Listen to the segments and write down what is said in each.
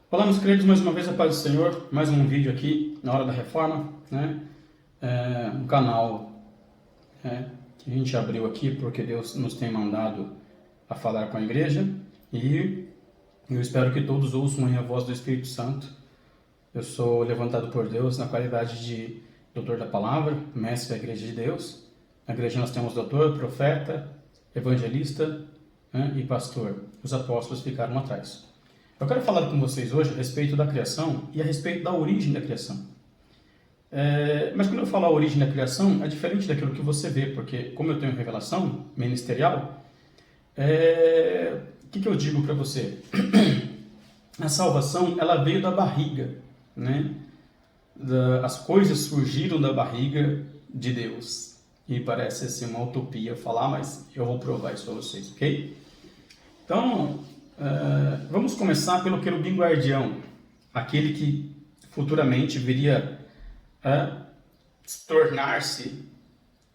Olá, meus queridos, mais uma vez a paz do Senhor, mais um vídeo aqui na Hora da Reforma, né? Um canal que a gente abriu aqui porque Deus nos tem mandado a falar com a igreja e eu espero que todos ouçam a voz do Espírito Santo. Eu sou levantado por Deus na qualidade de doutor da palavra, mestre da igreja de Deus. Na igreja nós temos doutor, profeta, evangelista, e pastor. Os apóstolos ficaram atrás. Eu quero falar com vocês hoje a respeito da criação e a respeito da origem da criação. Mas quando eu falo a origem da criação, é diferente daquilo que você vê, porque como eu tenho revelação ministerial, o que eu digo para você? A salvação, ela veio da barriga, né? As coisas surgiram da barriga de Deus. E parece assim uma utopia falar, mas eu vou provar isso para vocês, ok? Então, vamos começar pelo querubim guardião, aquele que futuramente viria a tornar-se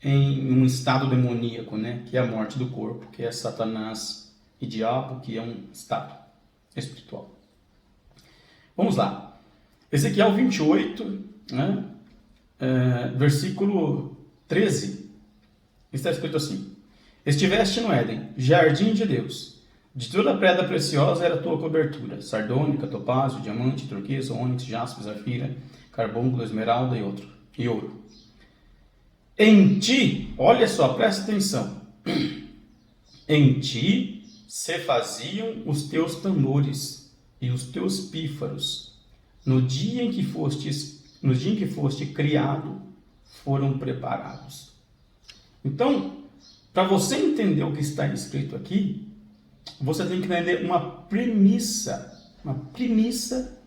em um estado demoníaco, né? Que é a morte do corpo, que é Satanás e diabo, que é um estado espiritual. Vamos lá. Ezequiel 28, né? Versículo 13, está escrito assim: Estiveste no Éden, jardim de Deus. De toda pedra preciosa era a tua cobertura: sardônica, topázio, diamante, turquesa, ônix, jaspe, zafira, carbúnculo, esmeralda e ouro. Em ti, olha só, presta atenção. Em ti se faziam os teus tambores e os teus pífaros. No dia em que foste criado, foram preparados. Então, para você entender o que está escrito aqui, você tem que entender uma premissa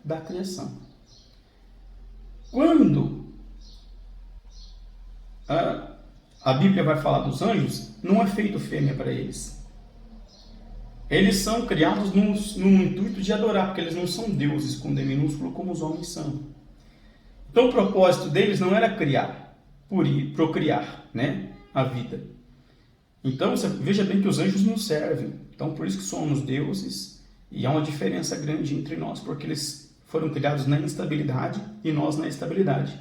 da criação. Quando a Bíblia vai falar dos anjos, não é feito fêmea para eles. Eles são criados no intuito de adorar, porque eles não são deuses com D minúsculo como os homens são. Então o propósito deles não era procriar, né, a vida. Então você veja bem que os anjos nos servem. Então por isso que somos deuses e há uma diferença grande entre nós, porque eles foram criados na instabilidade e nós na estabilidade.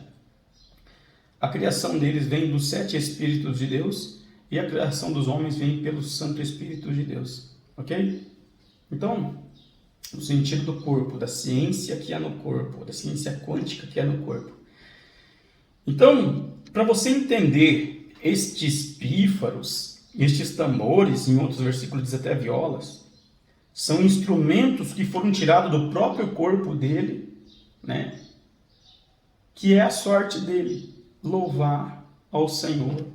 A criação deles vem dos 7 Espíritos de Deus e a criação dos homens vem pelo Santo Espírito de Deus. Ok? Então, no sentido do corpo, da ciência que há no corpo, da ciência quântica que há no corpo. Então, para você entender estes pífaros, estes tambores, em outros versículos diz até violas, são instrumentos que foram tirados do próprio corpo dele, né? Que é a sorte dele, louvar ao Senhor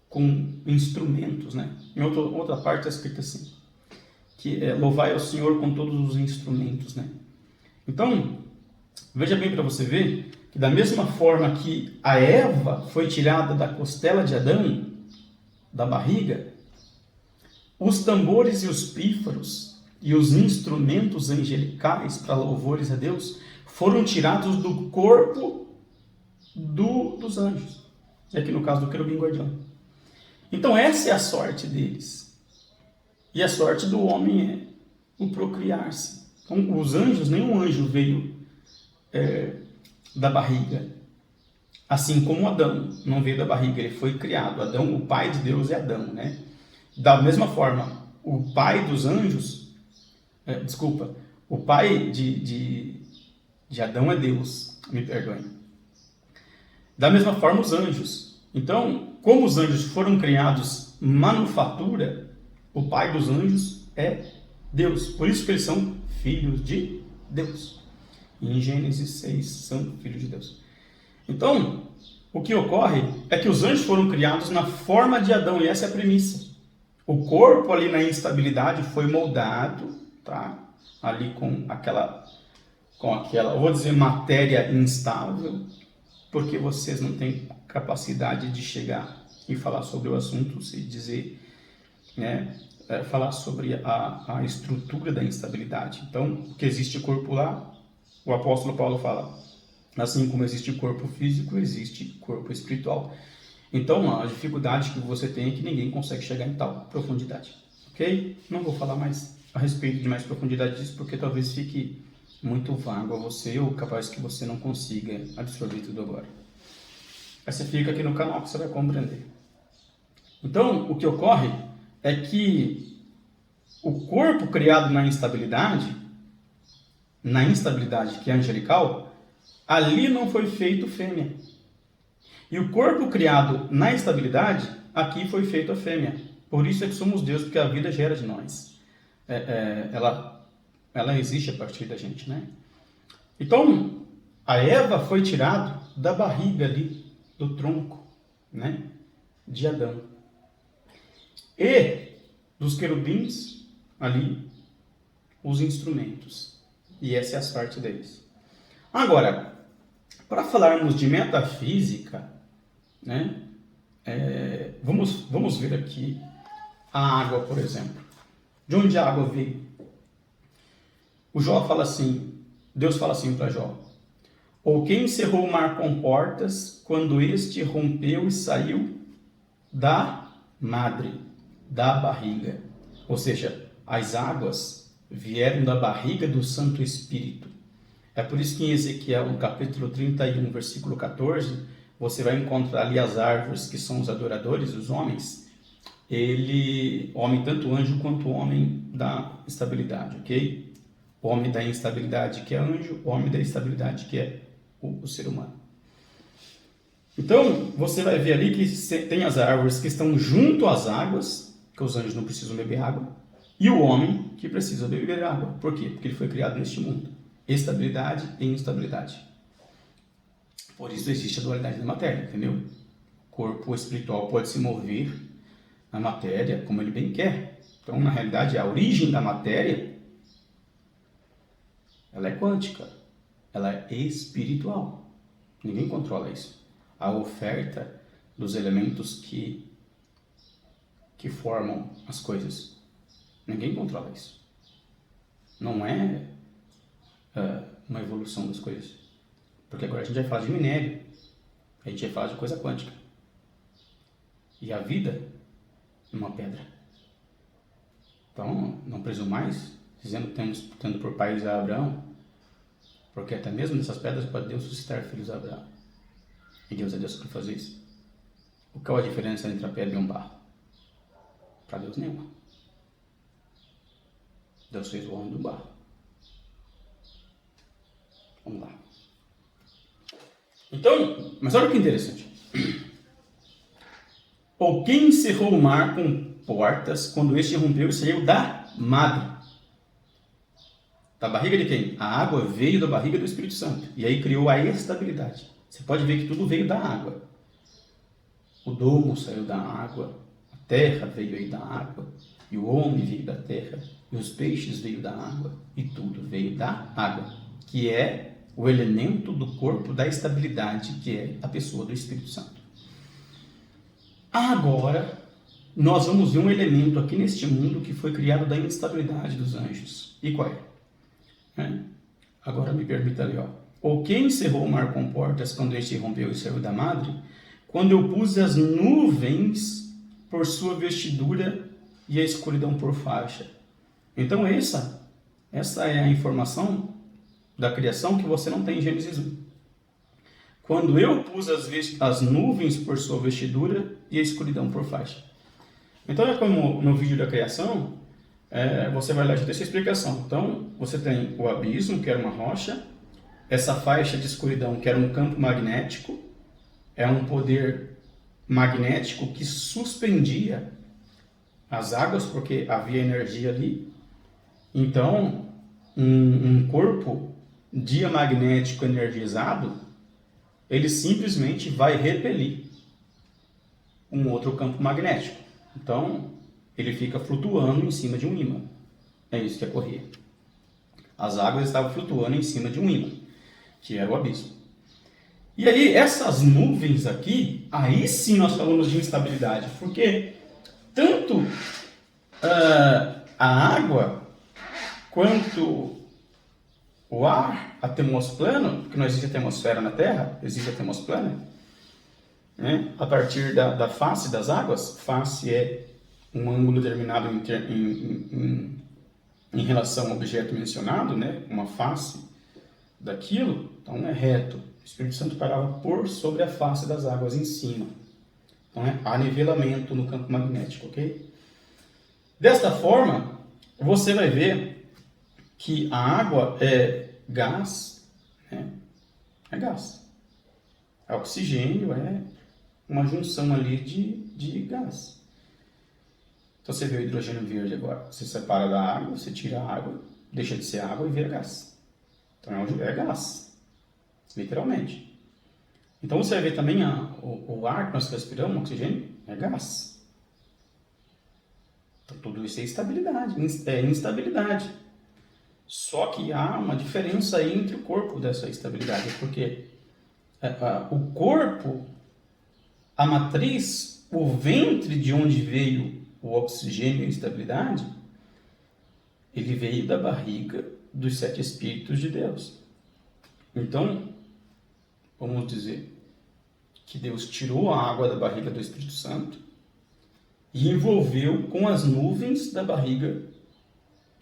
com instrumentos, né? Em outra parte está escrito assim, que é louvar ao Senhor com todos os instrumentos, né? Então, veja bem para você ver que da mesma forma que a Eva foi tirada da costela de Adão, da barriga, os tambores e os pífaros e os instrumentos angelicais para louvores a Deus foram tirados do corpo dos anjos. E aqui no caso do querubim guardião. Então essa é a sorte deles. E a sorte do homem é o procriar-se. Então os anjos, nenhum anjo veio da barriga. Assim como Adão não veio da barriga, ele foi criado. Adão, o pai de Deus é Adão, né? Da mesma forma, o pai dos anjos, o pai de Adão é Deus, me perdoem. Da mesma forma, os anjos. Então, como os anjos foram criados manufatura, o pai dos anjos é Deus. Por isso que eles são filhos de Deus. Em Gênesis 6, são filhos de Deus. Então, o que ocorre é que os anjos foram criados na forma de Adão, e essa é a premissa. O corpo ali na instabilidade foi moldado, tá? Ali com aquela, eu vou dizer, matéria instável, porque vocês não têm capacidade de chegar e falar sobre o assunto, se dizer, né? Falar sobre a estrutura da instabilidade. Então, o que existe corpo lá, o apóstolo Paulo fala, assim como existe corpo físico, existe corpo espiritual. Então, a dificuldade que você tem é que ninguém consegue chegar em tal profundidade. Ok? Não vou falar mais a respeito de mais profundidade disso, porque talvez fique muito vago a você, ou capaz que você não consiga absorver tudo agora. Aí você fica aqui no canal que você vai compreender. Então, o que ocorre é que o corpo criado na instabilidade que é angelical, ali não foi feito fêmea. E o corpo criado na estabilidade, aqui foi feito a fêmea. Por isso é que somos Deus, porque a vida gera de nós. Ela existe a partir da gente, né? Então, a Eva foi tirada da barriga ali, do tronco, né? De Adão. E dos querubins, ali, os instrumentos. E essa é a sorte deles. Agora, para falarmos de metafísica, né? Vamos ver aqui a água, por exemplo. De onde a água veio? O Jó fala assim, Deus fala assim para Jó: ou quem encerrou o mar com portas, quando este rompeu e saiu da madre, da barriga. Ou seja, as águas vieram da barriga do Santo Espírito. É por isso que em Ezequiel, no capítulo 31, versículo 14, você vai encontrar ali as árvores que são os adoradores, os homens. Homem tanto anjo quanto homem da estabilidade, ok? O homem da instabilidade que é anjo, o homem da estabilidade que é o ser humano. Então, você vai ver ali que tem as árvores que estão junto às águas, que os anjos não precisam beber água, e o homem que precisa beber água. Por quê? Porque ele foi criado neste mundo. Estabilidade e instabilidade. Por isso existe a dualidade da matéria, entendeu? O corpo espiritual pode se mover na matéria como ele bem quer. Então, na realidade, a origem da matéria, ela é quântica, ela é espiritual. Ninguém controla isso. A oferta dos elementos que formam as coisas, ninguém controla isso. Não é uma evolução das coisas. Porque agora a gente vai falar de minério, a gente vai falar de coisa quântica. E a vida é uma pedra. Então, não presumais, dizendo que tendo por pais a Abraão, porque até mesmo nessas pedras pode Deus suscitar filhos a Abraão. E Deus é Deus que fazer isso. Qual a diferença entre a pedra e um barro? Para Deus nenhuma. Deus fez o homem do barro. Vamos lá. Então, mas olha que interessante. Ou quem encerrou o mar com portas quando este rompeu e saiu da madre? Da barriga de quem? A água veio da barriga do Espírito Santo. E aí criou a estabilidade. Você pode ver que tudo veio da água. O domo saiu da água. A terra veio aí da água. E o homem veio da terra. E os peixes veio da água. E tudo veio da água. Que é o elemento do corpo da estabilidade, que é a pessoa do Espírito Santo. Agora, nós vamos ver um elemento aqui neste mundo que foi criado da instabilidade dos anjos. E qual é? Agora me permita ali, ó. Ou quem encerrou o mar com portas quando este rompeu e saiu da madre? Quando eu pus as nuvens por sua vestidura e a escuridão por faixa. Então essa é a informação da criação que você não tem em Gênesis 1. Quando eu pus as nuvens por sua vestidura e a escuridão por faixa. Então é como no vídeo da criação, você vai lá e já tem essa explicação. Então você tem o abismo, que era uma rocha, essa faixa de escuridão, que era um campo magnético, é um poder magnético que suspendia as águas, porque havia energia ali. Então, um corpo diamagnético energizado, ele simplesmente vai repelir um outro campo magnético. Então, ele fica flutuando em cima de um ímã. É isso que ocorria. As águas estavam flutuando em cima de um ímã, que era o abismo. E aí, essas nuvens aqui, aí sim nós falamos de instabilidade, porque tanto a água quanto o ar, a termosplano, porque não existe atmosfera na Terra, existe a termosplana, né? A partir da face das águas, face é um ângulo determinado em relação ao objeto mencionado, né, uma face daquilo, então é reto. O Espírito Santo parava por sobre a face das águas em cima. Então há nivelamento no campo magnético, ok? Desta forma, você vai ver que a água é gás, né? É gás. O oxigênio é uma junção ali de gás. Então você vê o hidrogênio verde agora. Você separa da água, você tira a água, deixa de ser água e vira gás. Então é gás, literalmente. Então você vai ver também o ar que nós respiramos, o oxigênio, é gás. Então tudo isso é instabilidade. Só que há uma diferença aí entre o corpo dessa estabilidade, porque o corpo, a matriz, o ventre de onde veio o oxigênio e a estabilidade, ele veio da barriga dos 7 Espíritos de Deus. Então, vamos dizer que Deus tirou a água da barriga do Espírito Santo e envolveu com as nuvens da barriga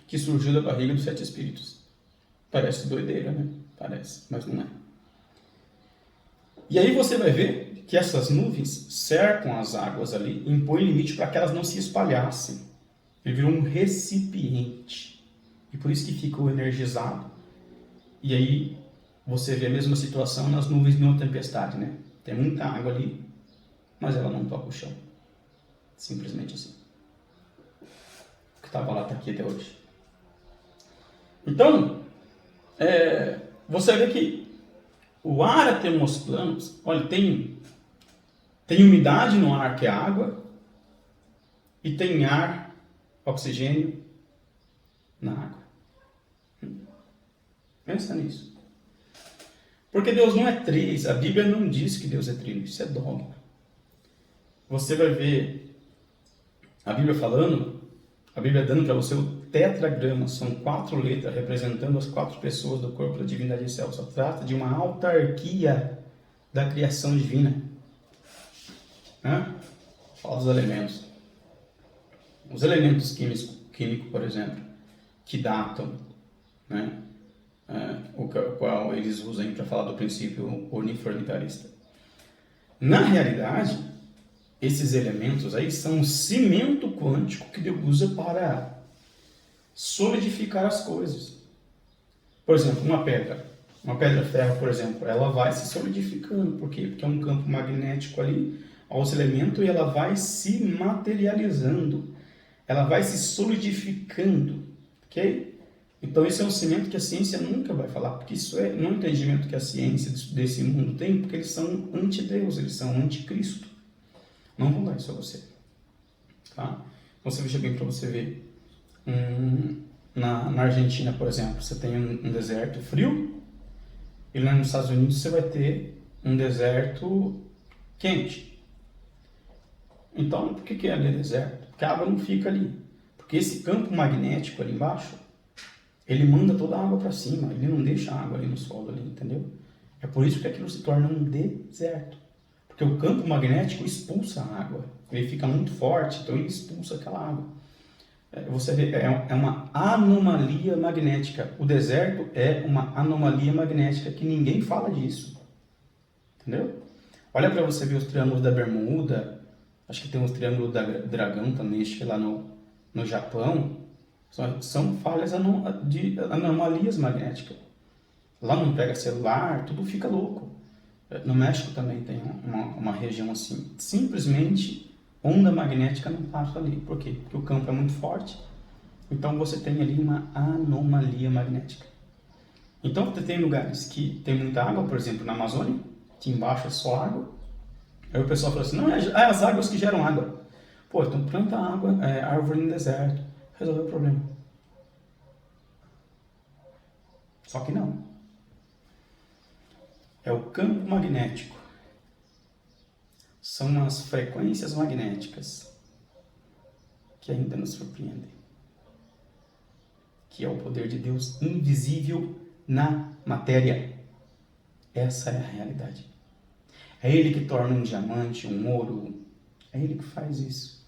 que surgiu da barriga dos 7 Espíritos. Parece doideira, né? Parece, mas não é. E aí você vai ver que essas nuvens cercam as águas ali, impõem limite para que elas não se espalhassem. Ele virou um recipiente. E por isso que ficou energizado. E aí você vê a mesma situação nas nuvens de uma tempestade, né? Tem muita água ali, mas ela não toca o chão. Simplesmente assim. O que estava lá está aqui até hoje. Então, você vê que o ar atmosférico, olha, tem umidade no ar, que é água, e tem ar, oxigênio, na água. Pensa nisso. Porque Deus não é três, a Bíblia não diz que Deus é trino, isso é dogma. Você vai ver a Bíblia falando, a Bíblia dando para você o tetragrama, são 4 letras representando as 4 pessoas do corpo da divindade em céu. Só trata de uma autarquia da criação divina. Fala dos elementos. Os elementos químicos, por exemplo, que datam, né? O qual eles usam para falar do princípio uniformitarista. Na realidade, esses elementos aí são o cimento quântico que Deus usa para solidificar as coisas. Por exemplo, uma pedra ferro, por exemplo, ela vai se solidificando. Por quê? Porque é um campo magnético ali aos elementos e ela vai se materializando. Ela vai se solidificando. Ok? Então esse é um cimento que a ciência nunca vai falar, porque isso é um entendimento que a ciência desse mundo tem, porque eles são anti-Deus, eles são anticristo. Não vão dar isso a você. Tá? Então você veja bem para você ver. Na Argentina, por exemplo, você tem um deserto frio, e lá nos Estados Unidos você vai ter um deserto quente. Então, por que ali é deserto? Porque a água não fica ali. Porque esse campo magnético ali embaixo, ele manda toda a água para cima, ele não deixa a água ali no solo, ali, entendeu? É por isso que aquilo se torna um deserto. Porque o campo magnético expulsa a água. Ele fica muito forte, então ele expulsa aquela água. Você vê, é uma anomalia magnética. O deserto é uma anomalia magnética que ninguém fala disso. Entendeu? Olha para você ver os triângulos da Bermuda. Acho que tem os triângulos da Dragão também, acho que lá no Japão. São falhas de anomalias magnéticas. Lá não pega celular, tudo fica louco. No México também tem uma região assim. Simplesmente onda magnética não passa ali. Por quê? Porque o campo é muito forte. Então você tem ali uma anomalia magnética. Então você tem lugares que tem muita água, por exemplo, na Amazônia, que embaixo é só água. Aí o pessoal fala assim, não, é as águas que geram água. Pô, então planta água, árvore no deserto. Resolveu o problema. Só que não. É o campo magnético. São as frequências magnéticas que ainda nos surpreendem. Que é o poder de Deus invisível na matéria. Essa é a realidade. É Ele que torna um diamante, um ouro. É Ele que faz isso.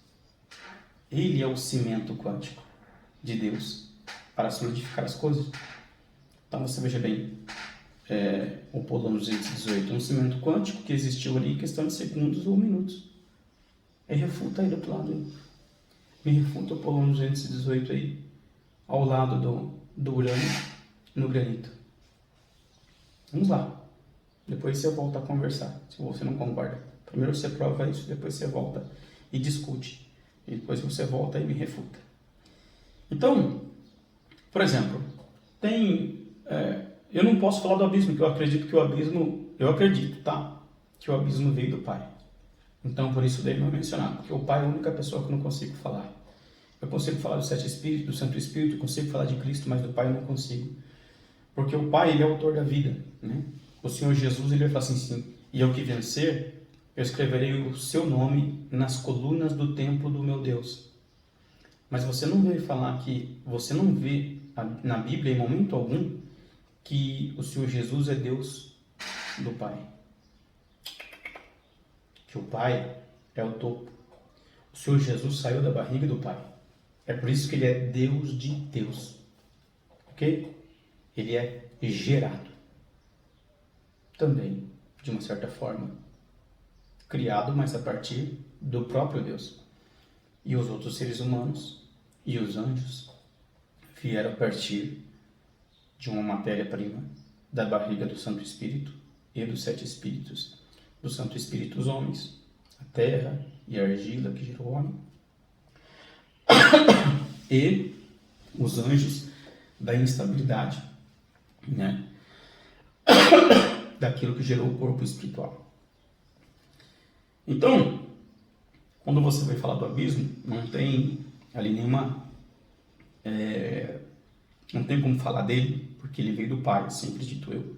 Ele é o cimento quântico de Deus. para solidificar as coisas. Então você veja bem, o Polônio 218, um cimento quântico que existiu ali em questão de segundos ou minutos. E refuta aí do outro lado. Aí. Me refuta o Polônio 218 aí, ao lado do urânio no granito. Vamos lá. Depois você volta a conversar, se você não concorda. Primeiro você prova isso, depois você volta e discute. E depois você volta e me refuta. Então, por exemplo, eu não posso falar do abismo, porque eu acredito que o abismo, que o abismo veio do Pai. Então, por isso daí não é mencionado, porque o Pai é a única pessoa que eu não consigo falar. Eu consigo falar dos 7 Espíritos, do Santo Espírito, eu consigo falar de Cristo, mas do Pai eu não consigo. Porque o Pai, ele é o autor da vida, né? O Senhor Jesus, ele vai falar assim, e eu que vencer, eu escreverei o seu nome nas colunas do templo do meu Deus. Mas você não veio falar que, você não vê na Bíblia, em momento algum, que o Senhor Jesus é Deus do Pai. Que o Pai é o topo. O Senhor Jesus saiu da barriga do Pai. É por isso que ele é Deus de Deus. Ok? Ele é gerado. Também, de uma certa forma, criado, mas a partir do próprio Deus. E os outros seres humanos e os anjos vieram a partir de uma matéria-prima da barriga do Santo Espírito e dos 7 Espíritos. Do Santo Espírito, os homens, a terra e a argila que gerou o homem, e os anjos da instabilidade, né? Daquilo que gerou o corpo espiritual. Então, quando você vai falar do abismo, não tem ali nenhuma... não tem como falar dele, porque ele veio do Pai, sempre dito eu.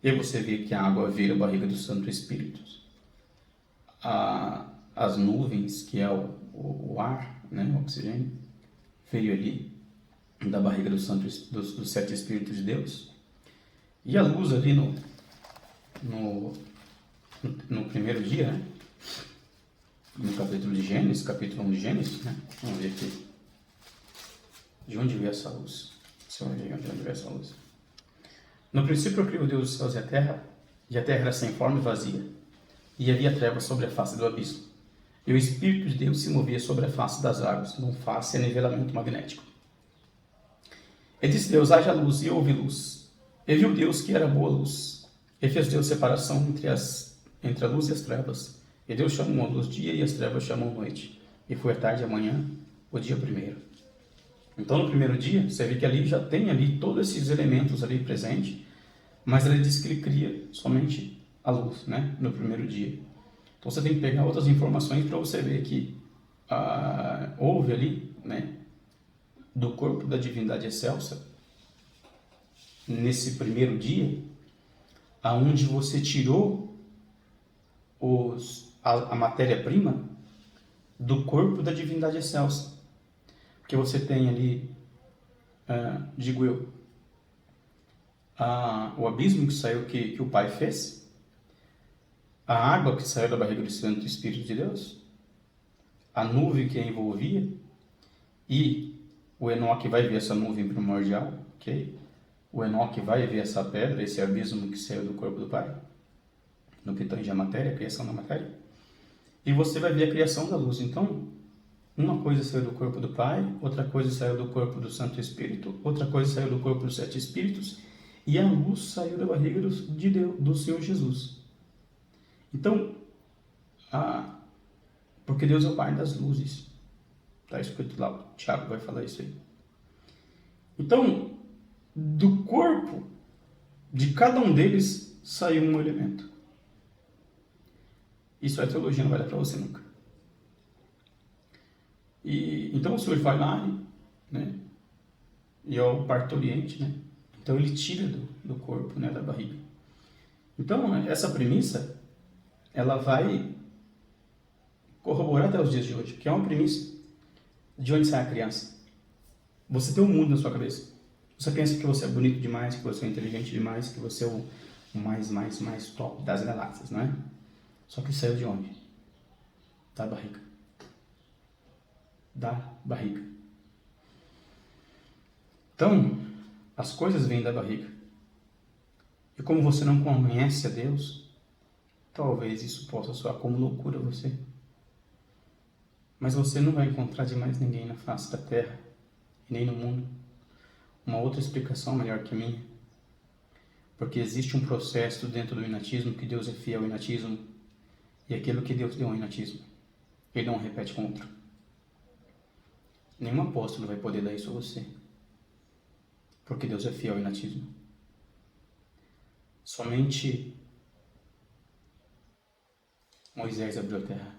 E você vê que a água veio da barriga do Santo Espírito. As nuvens, que é o ar, né, o oxigênio, veio ali da barriga dos 7 Espíritos de Deus. E a luz ali no primeiro dia, né? No capítulo de Gênesis, capítulo 1 de Gênesis, né? Vamos ver aqui. De onde veio essa luz? De onde veio essa luz? No princípio criou Deus os céus e a terra era sem forma e vazia, e havia trevas sobre a face do abismo. E o Espírito de Deus se movia sobre a face das águas, num face e nivelamento magnético. E disse Deus, haja luz, e houve luz. E viu Deus que era boa luz. E fez Deus separação entre a luz e as trevas. E Deus chamou a luz dia e as trevas chamou noite. E foi a tarde e a manhã, o dia primeiro. Então, no primeiro dia, você vê que ali já tem ali todos esses elementos ali presentes, mas ele diz que ele cria somente a luz, né? No primeiro dia. Então, você tem que pegar outras informações para você ver que houve ali, né? Do corpo da divindade excelsa, nesse primeiro dia, aonde você tirou a matéria-prima do corpo da divindade excelsa. Porque você tem ali, digo eu, o abismo que saiu, que o Pai fez, a água que saiu da barriga do Santo Espírito de Deus, a nuvem que a envolvia, e o Enoque vai ver essa nuvem primordial, ok? O Enoque vai ver essa pedra, esse abismo que saiu do corpo do Pai, no que tange a matéria, a criação da matéria, e você vai ver a criação da luz. Então, uma coisa saiu do corpo do Pai, outra coisa saiu do corpo do Santo Espírito, outra coisa saiu do corpo dos 7 Espíritos, e a luz saiu da barriga de Deus, do Senhor Jesus. Então, porque Deus é o Pai das luzes. Está escrito lá, o Tiago vai falar isso aí. Então, do corpo de cada um deles saiu um elemento. Isso é teologia, não vai dar para você nunca. E então o Senhor vai lá, né? E é o parturiente, né? Então ele tira do corpo, né? Da barriga. Então essa premissa, ela vai corroborar até os dias de hoje, que é uma premissa de onde sai a criança. Você tem um mundo na sua cabeça. Você pensa que você é bonito demais, que você é inteligente demais, que você é o mais top das galáxias, não é? Só que saiu de onde? Da barriga. Da barriga. Então, as coisas vêm da barriga. E como você não conhece a Deus, talvez isso possa soar como loucura a você. Mas você não vai encontrar de mais ninguém na face da terra, e nem no mundo, uma outra explicação melhor que a minha. Porque existe um processo dentro do inatismo que Deus é fiel ao inatismo, e aquilo que Deus deu ao inatismo, Ele não repete com outro. Nenhum apóstolo vai poder dar isso a você, porque Deus é fiel ao inatismo. Somente Moisés abriu a terra.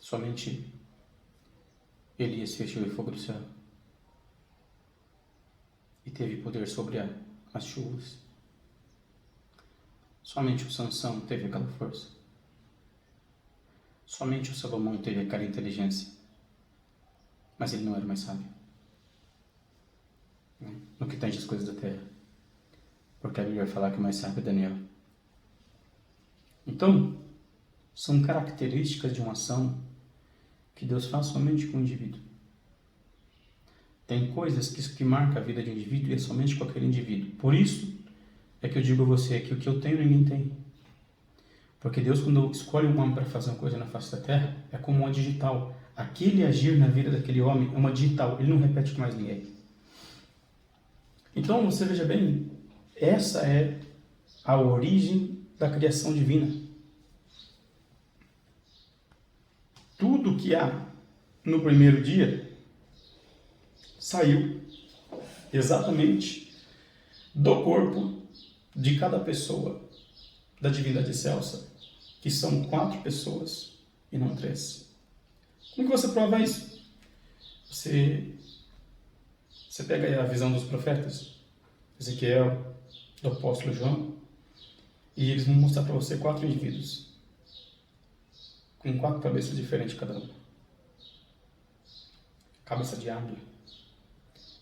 Somente Elias fechou o fogo do céu e teve poder sobre as chuvas. Somente o Sansão teve aquela força. Somente o Salomão teve aquela inteligência. Mas ele não era mais sábio, né? No que tange as coisas da terra. Porque a Bíblia vai falar que o mais sábio é Daniel. Então, são características de uma ação que Deus faz somente com o indivíduo. Tem coisas que marcam a vida de um indivíduo e é somente com aquele indivíduo. Por isso é que eu digo a você que o que eu tenho ninguém tem. Porque Deus, quando escolhe um homem para fazer uma coisa na face da terra, é como uma digital. Aquele agir na vida daquele homem é uma digital, ele não repete com mais ninguém. Então, você veja bem, essa é a origem da criação divina. Tudo que há no primeiro dia saiu exatamente do corpo de cada pessoa da divindade excelsa, que são 4 pessoas e não 3. Como que você prova isso? Você pega aí a visão dos profetas, Ezequiel, do apóstolo João, e eles vão mostrar para você 4 indivíduos, com 4 cabeças diferentes cada um. Cabeça de águia,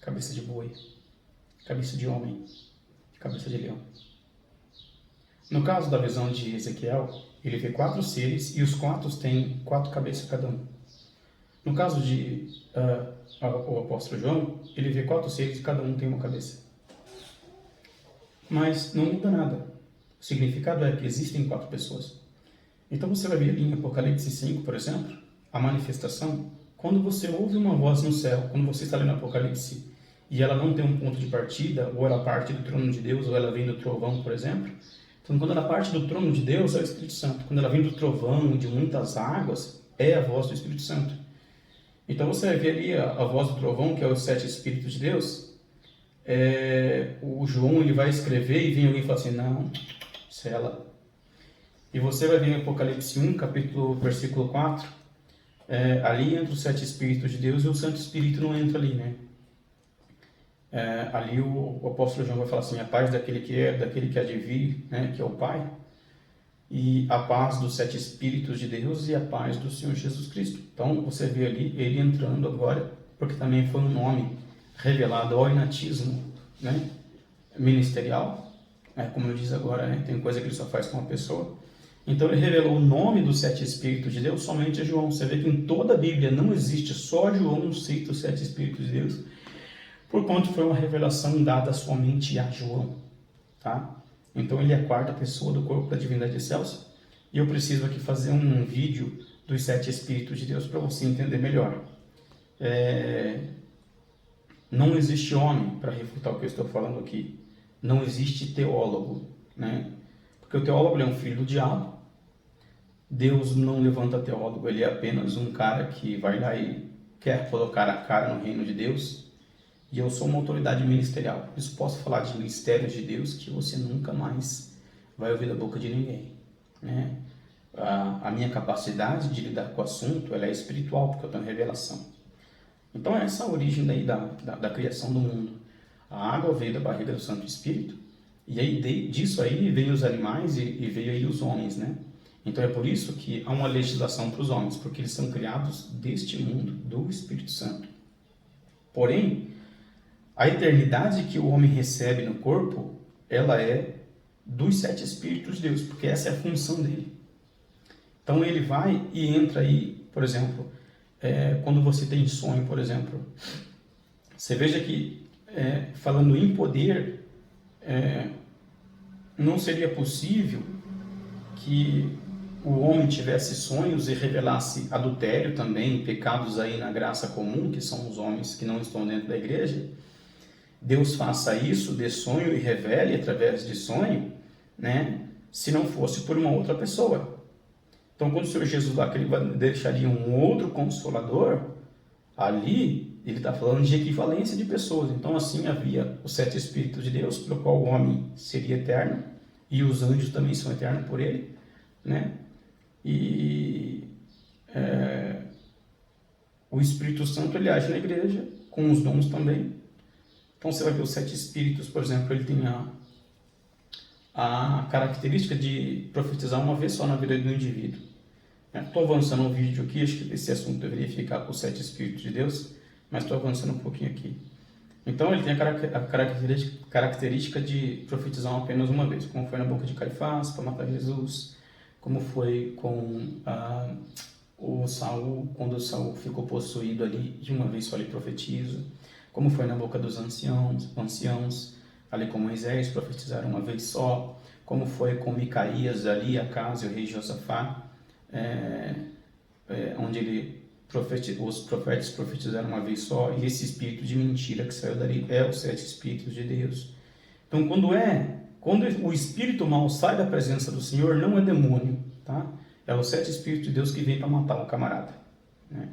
cabeça de boi, cabeça de homem, cabeça de leão. No caso da visão de Ezequiel, ele vê 4 seres e os 4 têm 4 cabeças cada um. No caso de o apóstolo João, ele vê 4 seres e cada um tem uma cabeça. Mas não muda nada. O significado é que existem 4 pessoas. Então você vai ver ali em Apocalipse 5, por exemplo, a manifestação. Quando você ouve uma voz no céu, quando você está lendo Apocalipse, e ela não tem um ponto de partida, ou ela parte do trono de Deus, ou ela vem do trovão, por exemplo. Então, quando ela parte do trono de Deus, é o Espírito Santo. Quando ela vem do trovão, de muitas águas, é a voz do Espírito Santo. Então, você vai ver ali a voz do trovão, que é os 7 Espíritos de Deus. O João ele vai escrever e vem alguém e fala assim, não, isso é ela. E você vai ver em Apocalipse 1, versículo 4, ali entra os 7 Espíritos de Deus e o Santo Espírito não entra ali, né? Ali o apóstolo João vai falar assim, a paz daquele que há de vir, né, que é o Pai, e a paz dos 7 Espíritos de Deus e a paz do Senhor Jesus Cristo. Então você vê ali ele entrando agora, porque também foi um nome revelado ao inatismo, né, ministerial, como eu disse agora, né, tem coisa que ele só faz com uma pessoa. Então ele revelou o nome dos 7 Espíritos de Deus somente a João. Você vê que em toda a Bíblia não existe, só João cita os 7 Espíritos de Deus, porquanto foi uma revelação dada somente a João, tá? Então ele é a 4ª pessoa do corpo da divindade excelsa, e eu preciso aqui fazer um vídeo dos 7 Espíritos de Deus para você entender melhor. Não existe homem para refutar o que eu estou falando aqui. Não existe teólogo, né? Porque o teólogo é um filho do diabo. Deus não levanta teólogo, ele é apenas um cara que vai lá e quer colocar a cara no reino de Deus. E eu sou uma autoridade ministerial. Por isso posso falar de mistérios de Deus que você nunca mais vai ouvir da boca de ninguém, né? A minha capacidade de lidar com o assunto ela é espiritual, porque eu tenho revelação. Então essa é a origem daí da criação do mundo. A água veio da barriga do Santo Espírito, e aí disso aí veio os animais e veio aí os homens, né? Então é por isso que há uma legislação para os homens, porque eles são criados deste mundo, do Espírito Santo. Porém, a eternidade que o homem recebe no corpo, ela é dos 7 Espíritos de Deus, porque essa é a função dele. Então ele vai e entra aí, por exemplo, quando você tem sonho, por exemplo, você veja que, falando em poder, não seria possível que o homem tivesse sonhos e revelasse adultério também, pecados aí na graça comum, que são os homens que não estão dentro da igreja. Deus faça isso, dê sonho e revele através de sonho, né? Se não fosse por uma outra pessoa. Então, quando o Senhor Jesus lá, que ele deixaria um outro consolador, ali ele está falando de equivalência de pessoas. Então, assim, havia os 7 Espíritos de Deus, pelo qual o homem seria eterno, e os anjos também são eternos por ele, né? E o Espírito Santo, ele age na igreja, com os dons também. Então, você vai ver os 7 Espíritos, por exemplo, ele tem a característica de profetizar uma vez só na vida do indivíduo. Estou avançando um vídeo aqui, acho que esse assunto deveria ficar com os 7 Espíritos de Deus, mas estou avançando um pouquinho aqui. Então, ele tem a característica de profetizar apenas uma vez, como foi na boca de Caifás, para matar Jesus, como foi com o Saul, quando o Saul ficou possuído ali, de uma vez só ele profetiza, como foi na boca dos anciãos, ali com Moisés, profetizaram uma vez só, como foi com Micaías, ali, Acas e o rei Josafá, onde os profetas profetizaram uma vez só, e esse espírito de mentira que saiu dali é os 7 Espíritos de Deus. Então, quando o espírito mal sai da presença do Senhor, não é demônio, tá? É os 7 Espíritos de Deus que vêm para matar um camarada, né?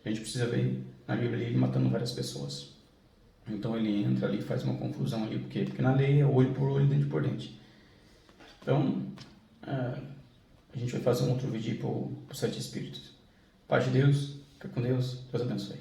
A gente precisa ver na Bíblia ele matando várias pessoas. Então ele entra ali e faz uma confusão ali, por quê? Porque na lei é olho por olho, dente por dente. Então, a gente vai fazer um outro vídeo para os 7 Espíritos. Paz de Deus, fica com Deus, Deus abençoe.